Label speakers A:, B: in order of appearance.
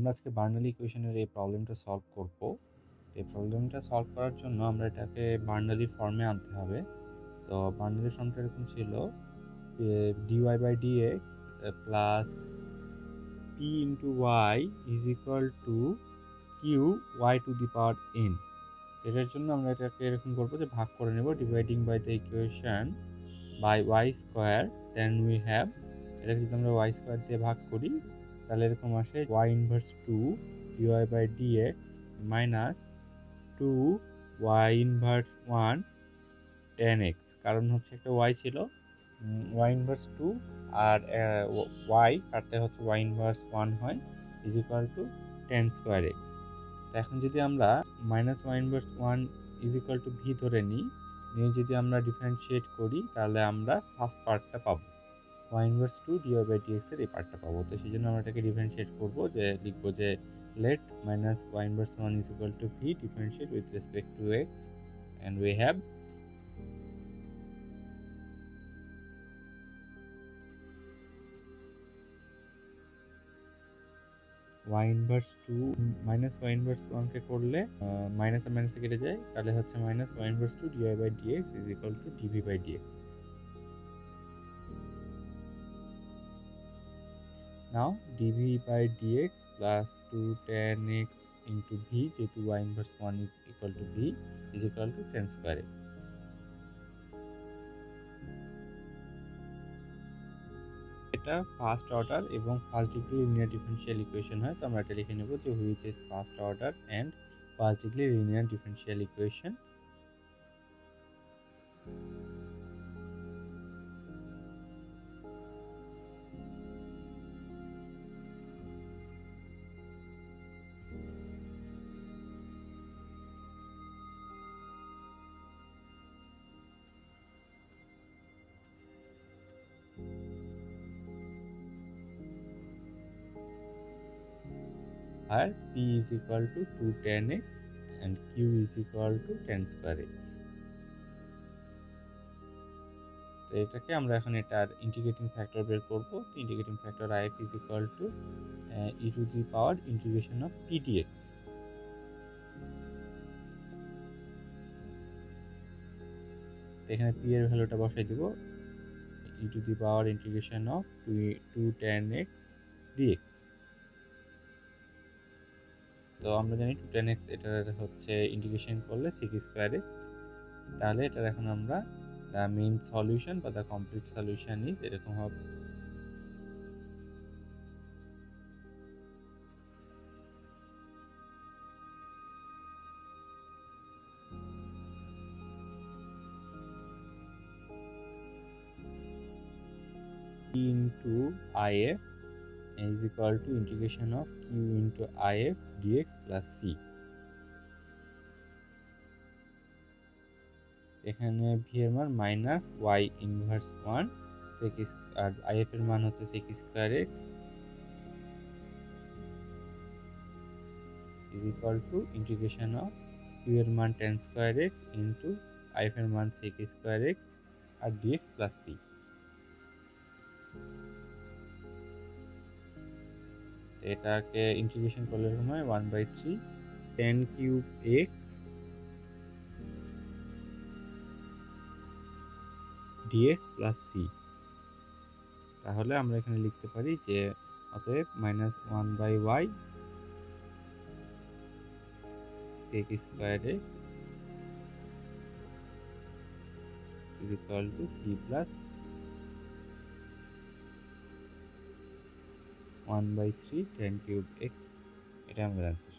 A: আমরা আজকে বার্নালি ইকুয়েশনের এই প্রবলেমটা সলভ করব। এই প্রবলেমটা সলভ করার জন্য আমরা এটাকে বার্নালি ফর্মে আনতে হবে। তো বার্নালি ফর্মটা এরকম ছিল dy by dx plus p into y is equal to Q y to the power n। এটার জন্য আমরা এটাকে এরকম করবো যে ভাগ করে নেব dividing by the equation by y square, then we have, এটাকে যদি আমরা y স্কোয়ার দিয়ে ভাগ করি তাহলে এরকম আসে y inverse 2 dy by dx minus 2 y inverse 1 tan x, কারণ হচ্ছে একটা y ছিল y ইনভার্স 2 আর y কাটতে হচ্ছে y ইনভার্স 1 হয় is equal two tan square x। তো এখন যদি আমরা minus y inverse 1 is equal two V ধরে নিয়ে যদি আমরা ডিফারেন্সিয়েট করি তাহলে আমরা ফার্স্ট পার্টটা পাবো, y inverse 2 dy by dx এর এই পার্টটা পাবো। তো সেই জন্য আমরা এটাকে ডিফারেন্সিয়েট করবো, যে লিখবো যে let minus y inverse 1 is equal to v differentiate with respect to x, and we have y inverse 2 minus y inverse 1 কে করলে মাইনাস আর মাইনাসে কেটে যায়, তাহলে হচ্ছে minus y inverse 2 dy by dx is equal to dv by dx. Now dv by dx plus 2 tan x into v, যেহেতু y inverse 1 is equal to v, is equal to tan square x. এটা first order এবং first degree linear differential equation হয়। তো আমরা এটা লিখে নেব যে which is first order and first degree linear differential equation. আর p is equal to 2 tan x and q is equal to tan square x. তো এটাকে আমরা এখন এটার ইন্টিগ্রেটিং ফ্যাক্টর বের করব। তো integrating factor if is equal to e to the power integration of p dx. এখানে p এর ভ্যালুটা বসাই দেব e to the power integration of 2 tan x dx. তো আমরা জানি 2 tan x এটার হচ্ছে ইন্টিগ্রেশন করলে sec স্কয়ার x, তাহলে এটার এখন আমরা দ্য মেইন সলিউশন বা দ্য কমপ্লিট সলিউশন ইজ এরকম হবে। p into if is equal to integration of q into if dx plus c. এখানে v এর মান মাইনাস y ইনভার্স 1 sec আর if এর মান হচ্ছে sec square x is equal to integration of q এর মান tan square x into if এর মান sec স্কয়ার x আর dx plus c. এটাকে ইন্টিগ্রেশন করলে হয় 1/3 tan cube x dx plus c। তাহলে আমরা এখানে লিখতে পারি যে অতএব minus 1/y sec square x is equal to c plus 1/3 tan cube x, এটা আমাদের অ্যান্সার।